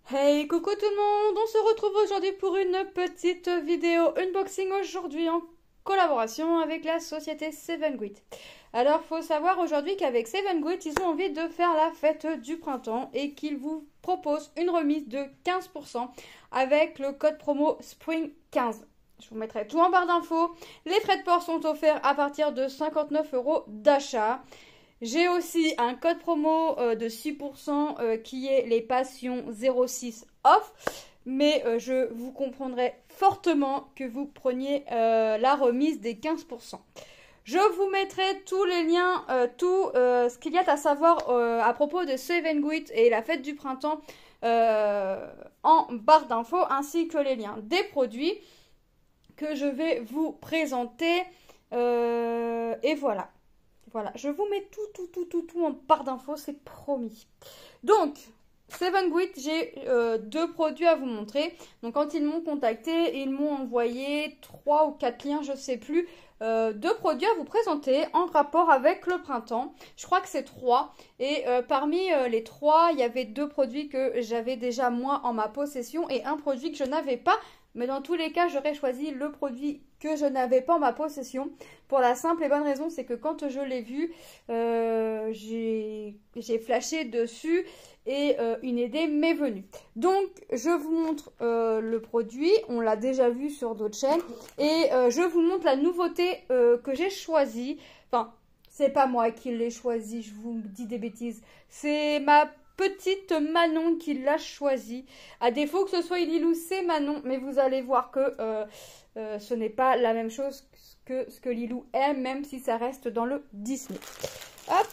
Hey, coucou tout le monde, on se retrouve aujourd'hui pour une petite vidéo unboxing aujourd'hui en collaboration avec la société 7GUIT. Alors, faut savoir aujourd'hui qu'avec 7GUIT, ils ont envie de faire la fête du printemps et qu'ils vous proposent une remise de 15% avec le code promo SPRING15. Je vous mettrai tout en barre d'infos. Les frais de port sont offerts à partir de 59 € d'achat. J'ai aussi un code promo de 6% qui est les passions 06 off. Mais je vous comprendrai fortement que vous preniez la remise des 15%. Je vous mettrai tous les liens, tout ce qu'il y a à savoir à propos de 7GUIT et la fête du printemps en barre d'infos, ainsi que les liens des produits que je vais vous présenter. Et voilà. Voilà, je vous mets tout en barre d'infos, c'est promis. Donc, 7GUIT, j'ai deux produits à vous montrer. Donc, quand ils m'ont contacté, ils m'ont envoyé 3 ou 4 liens, je sais plus, deux produits à vous présenter en rapport avec le printemps. Je crois que c'est 3. Et parmi les 3, il y avait 2 produits que j'avais déjà moi en ma possession et un produit que je n'avais pas. Mais dans tous les cas, j'aurais choisi le produit que je n'avais pas en ma possession. Pour la simple et bonne raison, c'est que quand je l'ai vu, j'ai flashé dessus et une idée m'est venue. Donc, je vous montre le produit. On l'a déjà vu sur d'autres chaînes. Et je vous montre la nouveauté que j'ai choisie. Enfin, c'est pas moi qui l'ai choisi, je vous dis des bêtises. C'est ma petite Manon qui l'a choisi. À défaut que ce soit Lilou, c'est Manon. Mais vous allez voir que ce n'est pas la même chose que ce que Lilou aime, même si ça reste dans le Disney. Hop.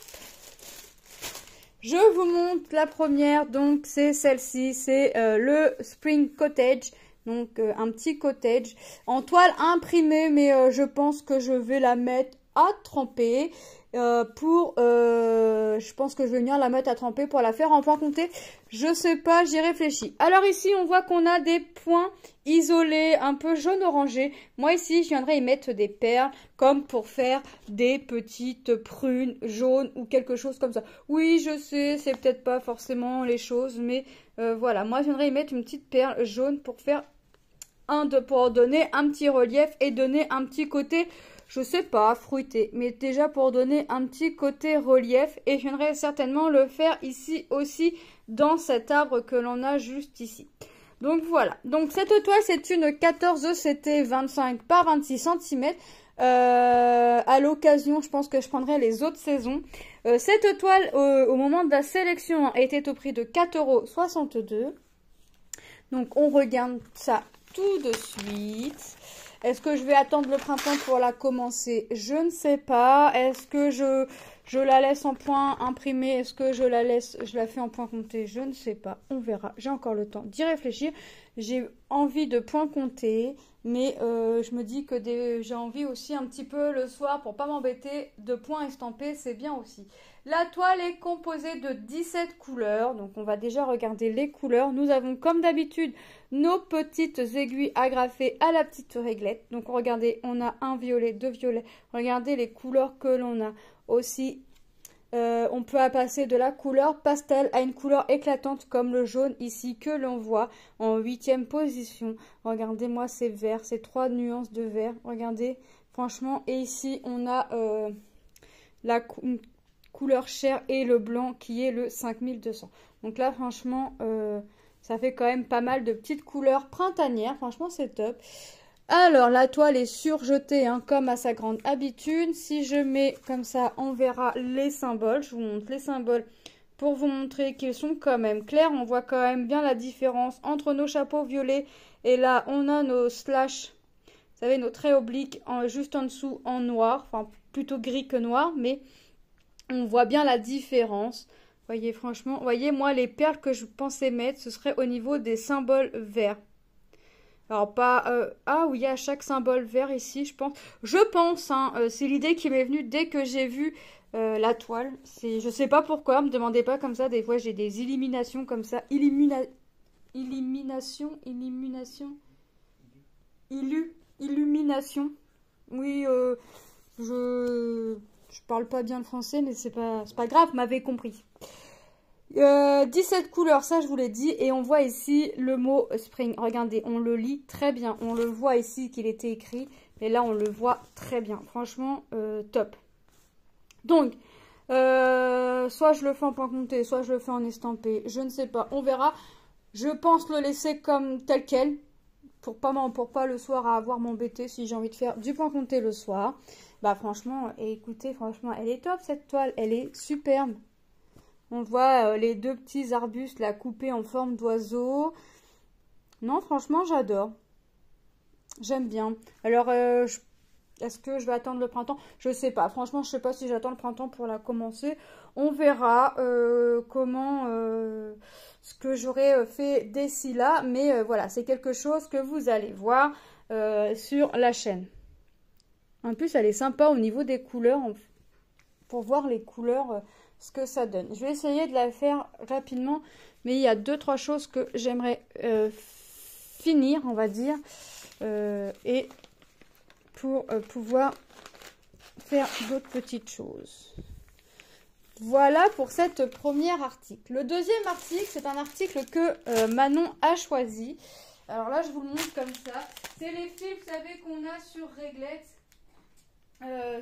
Je vous montre la première. Donc, c'est celle-ci. C'est le Spring Cottage. Donc, un petit cottage en toile imprimée. Mais je pense que je vais la mettre à tremper. Je pense que je vais venir la mettre à tremper pour la faire en point compté. Je sais pas, j'y réfléchis. Alors ici, on voit qu'on a des points isolés, un peu jaune-orangé. Moi ici, je viendrai y mettre des perles, comme pour faire des petites prunes jaunes ou quelque chose comme ça. Oui, je sais, c'est peut-être pas forcément les choses, mais voilà. Moi, je viendrai y mettre une petite perle jaune pour faire pour donner un petit relief et donner un petit côté, je sais pas, fruité, mais déjà pour donner un petit côté relief. Et je viendrai certainement le faire ici aussi dans cet arbre que l'on a juste ici. Donc voilà, donc cette toile c'est une 14 CT 25 par 26 cm. À l'occasion, je pense que je prendrai les autres saisons. Cette toile, au moment de la sélection, était au prix de 4,62 €. Donc on regarde ça tout de suite. Est-ce que je vais attendre le printemps pour la commencer? Je ne sais pas. Est-ce que je la laisse en point imprimé? Est-ce que je la fais en point compté? Je ne sais pas. On verra. J'ai encore le temps d'y réfléchir. J'ai envie de point compté, mais je me dis que j'ai envie aussi un petit peu le soir pour pas m'embêter de points estampés. C'est bien aussi. La toile est composée de 17 couleurs, donc on va déjà regarder les couleurs. Nous avons comme d'habitude nos petites aiguilles agrafées à la petite réglette. Donc regardez, on a un violet, deux violets. Regardez les couleurs que l'on a aussi. On peut passer de la couleur pastel à une couleur éclatante comme le jaune ici que l'on voit en 8e position. Regardez-moi ces verts, ces 3 nuances de vert. Regardez, franchement, et ici on a une couleur chair et le blanc qui est le 5200. Donc là franchement ça fait quand même pas mal de petites couleurs printanières. Franchement c'est top. Alors la toile est surjetée hein, comme à sa grande habitude. Si je mets comme ça on verra les symboles. Je vous montre les symboles pour vous montrer qu'ils sont quand même clairs. On voit quand même bien la différence entre nos chapeaux violets et là on a nos slash. Vous savez nos traits obliques juste en dessous en noir. Enfin plutôt gris que noir mais on voit bien la différence. Voyez, franchement, voyez, moi, les perles que je pensais mettre, ce serait au niveau des symboles verts. Alors, pas... ah oui, il y a chaque symbole vert ici, je pense. Je pense, hein, c'est l'idée qui m'est venue dès que j'ai vu la toile. Je sais pas pourquoi, me demandez pas comme ça. Des fois, j'ai des illuminations comme ça. Illumination. Illumination. Oui, je parle pas bien le français, mais c'est pas grave, vous m'avez compris. 17 couleurs, ça je vous l'ai dit. Et on voit ici le mot spring. Regardez, on le lit très bien. On le voit ici qu'il était écrit. Et là, on le voit très bien. Franchement, top. Donc, soit je le fais en point compté, soit je le fais en estampé. Je ne sais pas, on verra. Je pense le laisser comme tel quel. Pour pas le soir à avoir m'embêter si j'ai envie de faire du point compté le soir. Bah franchement, écoutez, franchement, elle est top cette toile. Elle est superbe. On voit les deux petits arbustes là coupés en forme d'oiseau. Non, franchement, j'adore. J'aime bien. Alors, est-ce que je vais attendre le printemps? Je sais pas. Franchement, je sais pas si j'attends le printemps pour la commencer. On verra comment ce que j'aurai fait d'ici là. Mais voilà, c'est quelque chose que vous allez voir sur la chaîne. En plus, elle est sympa au niveau des couleurs. Pour voir les couleurs, ce que ça donne. Je vais essayer de la faire rapidement. Mais il y a 2-3 choses que j'aimerais finir, on va dire. Et pour pouvoir faire d'autres petites choses. Voilà pour cette première article. Le deuxième article, c'est un article que Manon a choisi. Alors là, je vous le montre comme ça. C'est les fils, vous savez, qu'on a sur réglette.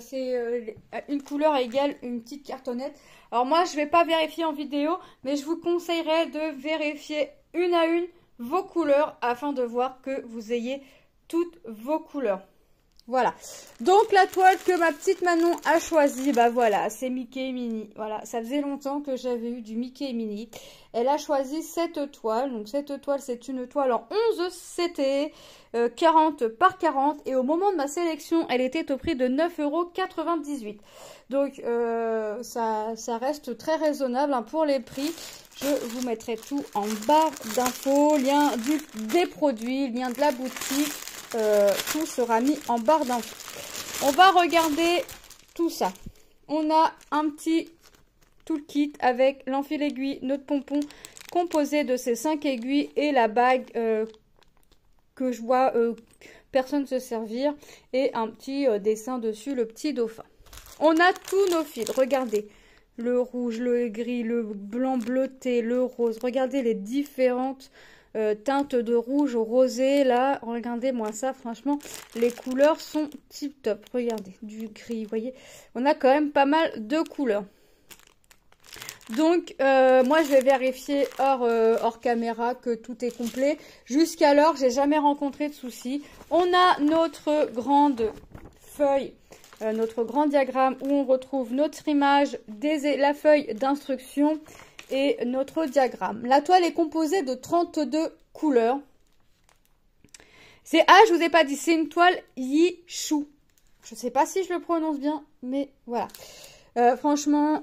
C'est une couleur égale une petite cartonnette. Alors moi, je ne vais pas vérifier en vidéo, mais je vous conseillerais de vérifier une à une vos couleurs afin de voir que vous ayez toutes vos couleurs. Voilà. Donc la toile que ma petite Manon a choisie, bah voilà, c'est Mickey et Minnie. Voilà, ça faisait longtemps que j'avais eu du Mickey et Minnie. Elle a choisi cette toile. Donc cette toile, c'est une toile en 11 CT, 40 par 40. Et au moment de ma sélection, elle était au prix de 9,98 €. Donc ça reste très raisonnable hein, pour les prix. Je vous mettrai tout en barre d'infos, lien des produits, lien de la boutique. Tout sera mis en barre d'infos. On va regarder tout ça. On a un petit toolkit avec l'enfil aiguille, notre pompon composé de ces 5 aiguilles et la bague que je vois personne se servir et un petit dessin dessus, le petit dauphin. On a tous nos fils, regardez. Le rouge, le gris, le blanc bleuté, le rose. Regardez les différentes teintes de rouge au rosé. Là, regardez-moi ça. Franchement, les couleurs sont tip top. Regardez, du gris, vous voyez. On a quand même pas mal de couleurs. Donc, moi, je vais vérifier hors caméra que tout est complet. Jusqu'alors, j'ai jamais rencontré de soucis. On a notre grande feuille. Notre grand diagramme où on retrouve notre image, la feuille d'instruction et notre diagramme. La toile est composée de 32 couleurs. C'est, je vous ai pas dit, c'est une toile Yishu. Je sais pas si je le prononce bien, mais voilà. Franchement,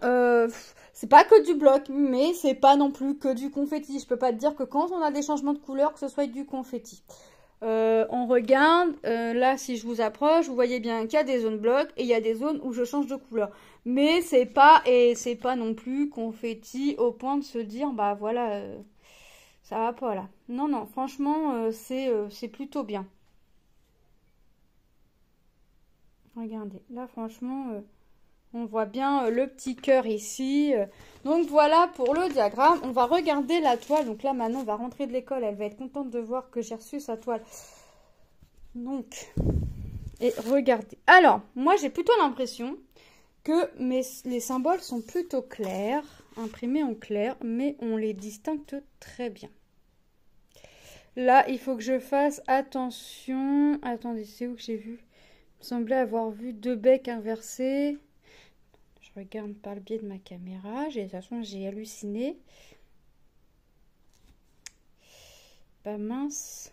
c'est pas que du bloc, mais c'est pas non plus que du confetti. Je peux pas te dire que quand on a des changements de couleur, que ce soit du confetti. On regarde, là si je vous approche, vous voyez bien qu'il y a des zones blocs et il y a des zones où je change de couleur. Mais c'est pas non plus confetti au point de se dire bah voilà, ça va pas là. Non non, franchement c'est plutôt bien. Regardez, là franchement on voit bien le petit cœur ici. Donc voilà pour le diagramme. On va regarder la toile. Donc là Manon va rentrer de l'école. Elle va être contente de voir que j'ai reçu sa toile. Donc, et regardez. Alors, moi j'ai plutôt l'impression que les symboles sont plutôt clairs, imprimés en clair, mais on les distingue très bien. Là, il faut que je fasse attention. Attendez, c'est où que j'ai vu? Il me semblait avoir vu 2 becs inversés. Je regarde par le biais de ma caméra. De toute façon, j'ai halluciné. Bah mince.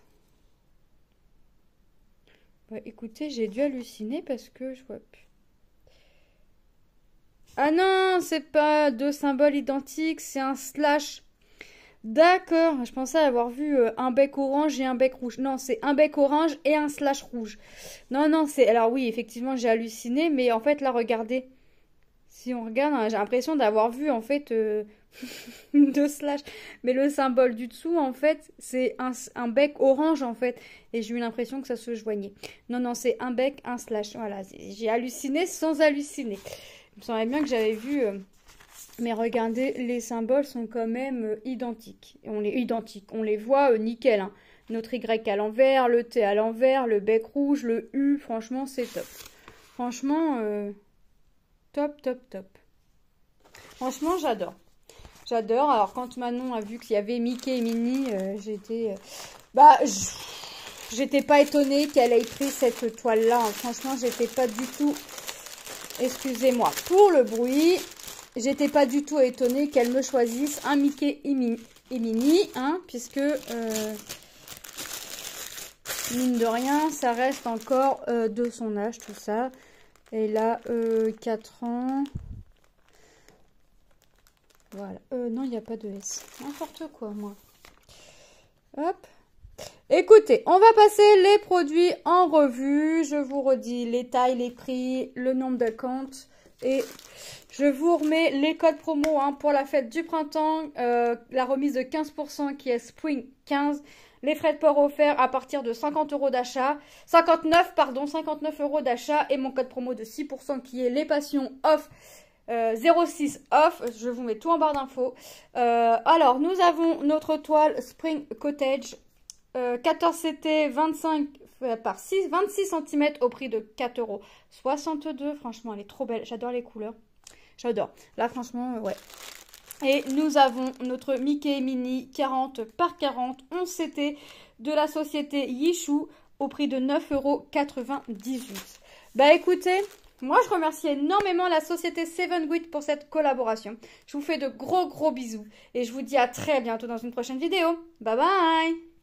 Bah, écoutez, j'ai dû halluciner parce que je vois plus. Ah non, c'est pas 2 symboles identiques, c'est un slash. D'accord, je pensais avoir vu un bec orange et un bec rouge. Non, c'est un bec orange et un slash rouge. Non, non, c'est... Alors oui, effectivement, j'ai halluciné, mais en fait, là, regardez. Si on regarde, hein, j'ai l'impression d'avoir vu, en fait, 2 slash. Mais le symbole du dessous, en fait, c'est un bec orange, en fait. Et j'ai eu l'impression que ça se joignait. Non, non, c'est un bec, un slash. Voilà, j'ai halluciné sans halluciner. Il me semblait bien que j'avais vu Mais regardez, les symboles sont quand même identiques. On les voit nickel. Hein. Notre Y à l'envers, le T à l'envers, le bec rouge, le U. Franchement, c'est top. Franchement, top, top, top. Franchement, j'adore. J'adore. Alors, quand Manon a vu qu'il y avait Mickey et Minnie, j'étais pas étonnée qu'elle ait pris cette toile-là. Hein. Franchement, j'étais pas du tout... Excusez-moi pour le bruit. J'étais pas du tout étonnée qu'elle me choisisse un Mickey et Minnie, hein, puisque, mine de rien, ça reste encore de son âge, tout ça. Elle a 4 ans. Voilà. Non, il n'y a pas de S. N'importe quoi, moi. Hop. Écoutez, on va passer les produits en revue. Je vous redis les tailles, les prix, le nombre de comptes. Et je vous remets les codes promo hein, pour la fête du printemps. La remise de 15% qui est Spring 15. Les frais de port offerts à partir de 50 € d'achat. 59 € d'achat. Et mon code promo de 6% qui est les passions off. 06 off, je vous mets tout en barre d'infos. Alors, nous avons notre toile Spring Cottage 14 CT 25 par 26 cm au prix de 4,62 €. Franchement, elle est trop belle. J'adore les couleurs. J'adore. Là, franchement, ouais. Et nous avons notre Mickey Mini 40 par 40 11 CT de la société Yishu au prix de 9,98 €. Bah écoutez... Moi, je remercie énormément la société 7wit pour cette collaboration. Je vous fais de gros bisous et je vous dis à très bientôt dans une prochaine vidéo. Bye bye!